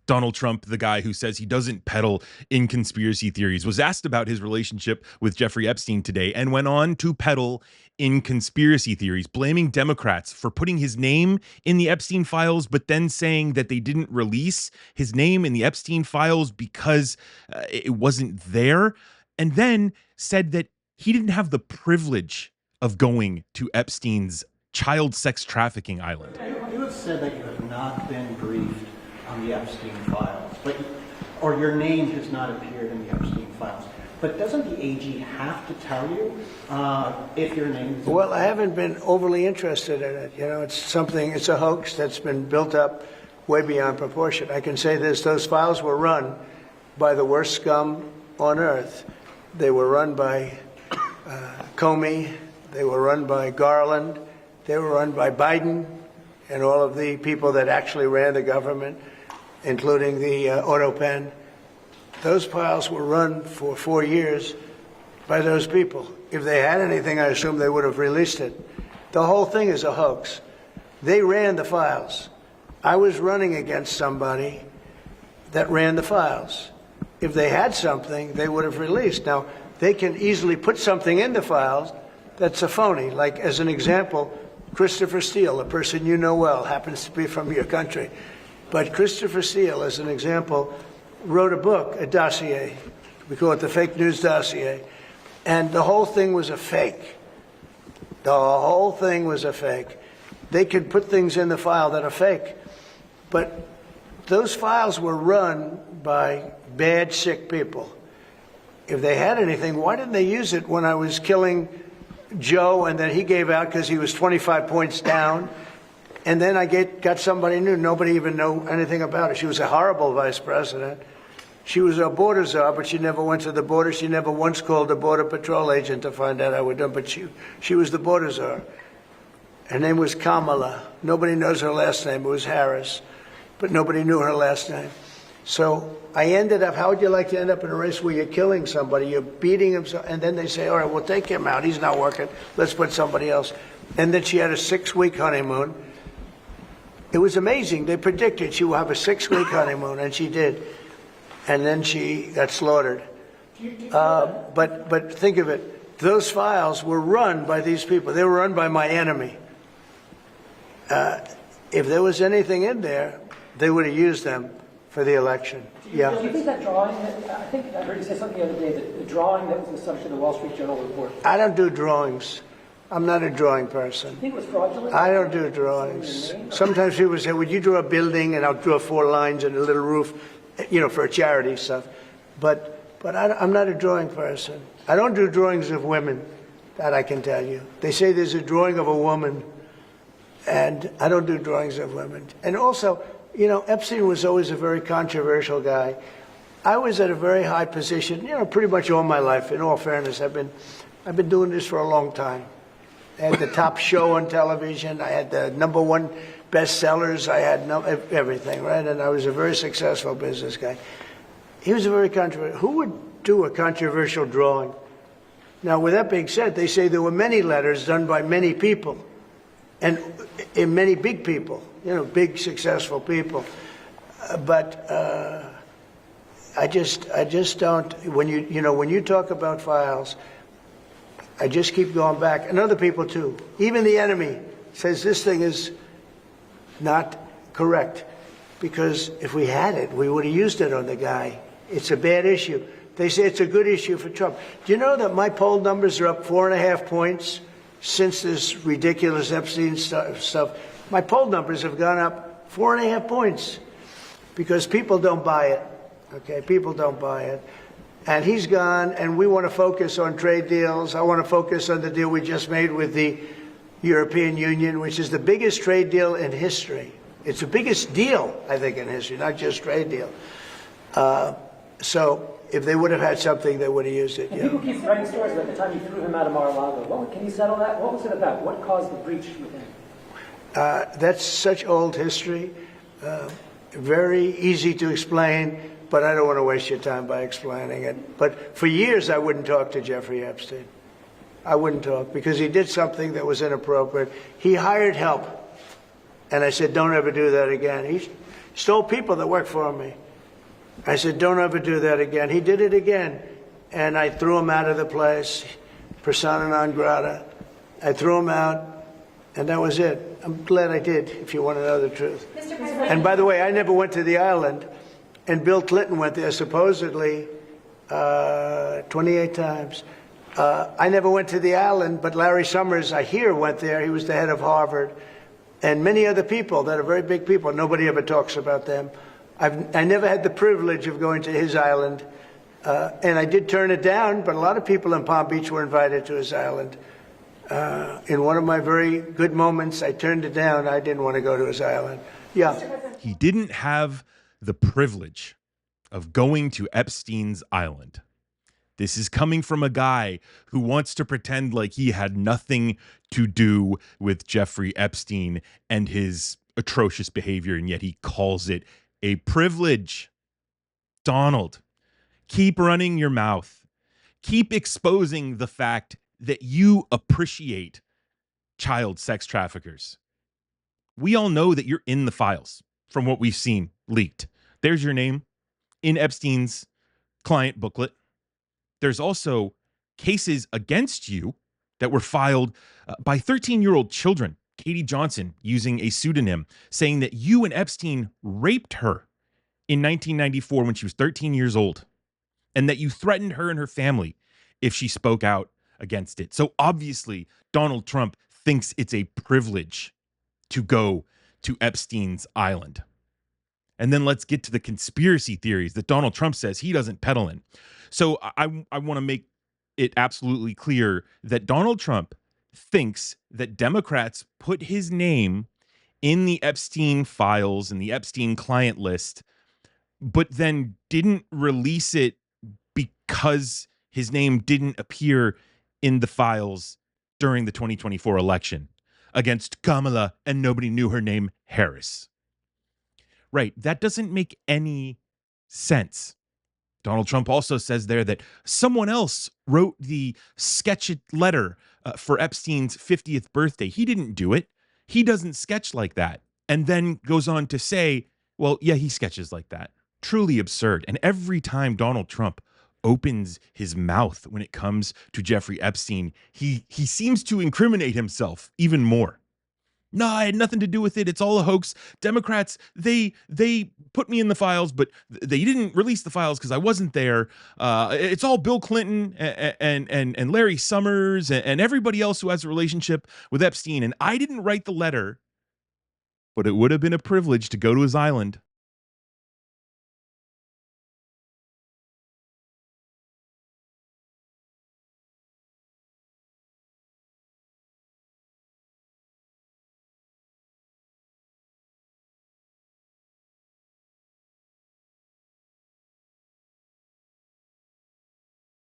Donald Trump, the guy who says he doesn't peddle in conspiracy theories, was asked about his relationship with Jeffrey Epstein today and went on to peddle in conspiracy theories, blaming Democrats for putting his name in the Epstein files, but then saying that they didn't release his name in the Epstein files because it wasn't there, and then said that he didn't have the privilege of going to Epstein's child sex trafficking island. You have said that you have not been briefed on the Epstein files, or your name has not appeared in the Epstein files. But doesn't the AG have to tell you if your name is... Well, I haven't been overly interested in it. You know, it's a hoax that's been built up way beyond proportion. I can say this, those files were run by the worst scum on earth. They were run by Comey, they were run by Garland, they were run by Biden and all of the people that actually ran the government, including the auto pen. Those files were run for 4 years by those people. If they had anything, I assume they would have released it. The whole thing is a hoax. They ran the files. I was running against somebody that ran the files. If they had something, they would have released. Now, they can easily put something in the files that's a phony. Like, as an example, Christopher Steele, a person you know well, happens to be from your country. But Christopher Steele, as an example, wrote a book, a dossier. We call it the fake news dossier. And the whole thing was a fake. The whole thing was a fake. They could put things in the file that are fake. But those files were run by bad, sick people. If they had anything, why didn't they use it when I was killing Joe and then he gave out because he was 25 points down? And then I got somebody new. Nobody even knew anything about it. She was a horrible vice president. She was a border czar, but she never went to the border. She never once called a border patrol agent to find out how we're done. But she was the border czar. Her name was Kamala. Nobody knows her last name. It was Harris. But nobody knew her last name. So I ended up, how would you like to end up in a race where you're killing somebody, you're beating him, and then they say, all right, we'll take him out. He's not working. Let's put somebody else. And then she had a 6-week honeymoon. It was amazing. They predicted she would have a 6-week honeymoon, and she did. And then she got slaughtered. But think of it. Those files were run by these people. They were run by my enemy. If there was anything in there, they would have used them for the election. Yeah. Do you think that drawing, I think I heard you say something the other day, that the drawing that was the subject of the Wall Street Journal report. I don't do drawings. I'm not a drawing person. You think it was fraudulent? I don't do drawings. Sometimes people say, would you draw a building? And I'll draw 4 lines and a little roof, you know, for charity stuff. But I'm not a drawing person. I don't do drawings of women, that I can tell you. They say there's a drawing of a woman, and I don't do drawings of women. And also, you know, Epstein was always a very controversial guy. I was at a very high position, you know, pretty much all my life. In all fairness, I've been doing this for a long time. I had the top show on television. I had the #1 bestsellers. I had everything, right? And I was a very successful business guy. He was a very controversial. Who would do a controversial drawing? Now, with that being said, they say there were many letters done by many people, and many big people, you know, big successful people. But I just don't. When you talk about files, I just keep going back, and other people too. Even the enemy says this thing is not correct, because if we had it, we would have used it on the guy. It's a bad issue. They say it's a good issue for Trump. Do you know that my poll numbers are up 4.5 points since this ridiculous Epstein stuff? My poll numbers have gone up 4.5 points because people don't buy it. Okay, people don't buy it. And he's gone, and we want to focus on trade deals. I want to focus on the deal we just made with the European Union, which is the biggest trade deal in history. It's the biggest deal, I think, in history, not just trade deal. So if they would have had something, they would have used it. And people keep writing stories about the time you threw him out of Mar-a-Lago. Can you settle that? What was it about? What caused the breach with him? That's such old history. Very easy to explain, but I don't want to waste your time by explaining it. But for years, I wouldn't talk to Jeffrey Epstein. I wouldn't talk because he did something that was inappropriate. He hired help. And I said, don't ever do that again. He stole people that worked for me. I said, don't ever do that again. He did it again. And I threw him out of the place, persona non grata. I threw him out, and that was it. I'm glad I did, if you want to know the truth. And by the way, I never went to the island, and Bill Clinton went there supposedly 28 times. I never went to the island, but Larry Summers, I hear, went there. He was the head of Harvard. And many other people that are very big people. Nobody ever talks about them. I never had the privilege of going to his island. And I did turn it down, but a lot of people in Palm Beach were invited to his island. In one of my very good moments, I turned it down. I didn't want to go to his island. Yeah. He didn't have the privilege of going to Epstein's island. This is coming from a guy who wants to pretend like he had nothing to do with Jeffrey Epstein and his atrocious behavior, and yet he calls it a privilege. Donald, keep running your mouth. Keep exposing the fact that you appreciate child sex traffickers. We all know that you're in the files from what we've seen leaked. There's your name in Epstein's client booklet. There's also cases against you that were filed by 13-year-old children. Katie Johnson, using a pseudonym, saying that you and Epstein raped her in 1994 when she was 13 years old, and that you threatened her and her family if she spoke out against it. So obviously, Donald Trump thinks it's a privilege to go to Epstein's island. And then let's get to the conspiracy theories that Donald Trump says he doesn't peddle in. So I want to make it absolutely clear that Donald Trump thinks that Democrats put his name in the Epstein files and the Epstein client list, but then didn't release it because his name didn't appear in the files during the 2024 election against Kamala and nobody knew her name, Harris. Right. That doesn't make any sense. Donald Trump also says there that someone else wrote the sketch letter for Epstein's 50th birthday. He didn't do it. He doesn't sketch like that. And then goes on to say, well, yeah, he sketches like that. Truly absurd. And every time Donald Trump opens his mouth when it comes to Jeffrey Epstein, he seems to incriminate himself even more. No, I had nothing to do with it. It's all a hoax. Democrats, they put me in the files, but they didn't release the files because I wasn't there. It's all Bill Clinton and Larry Summers and everybody else who has a relationship with Epstein. And I didn't write the letter, but it would have been a privilege to go to his island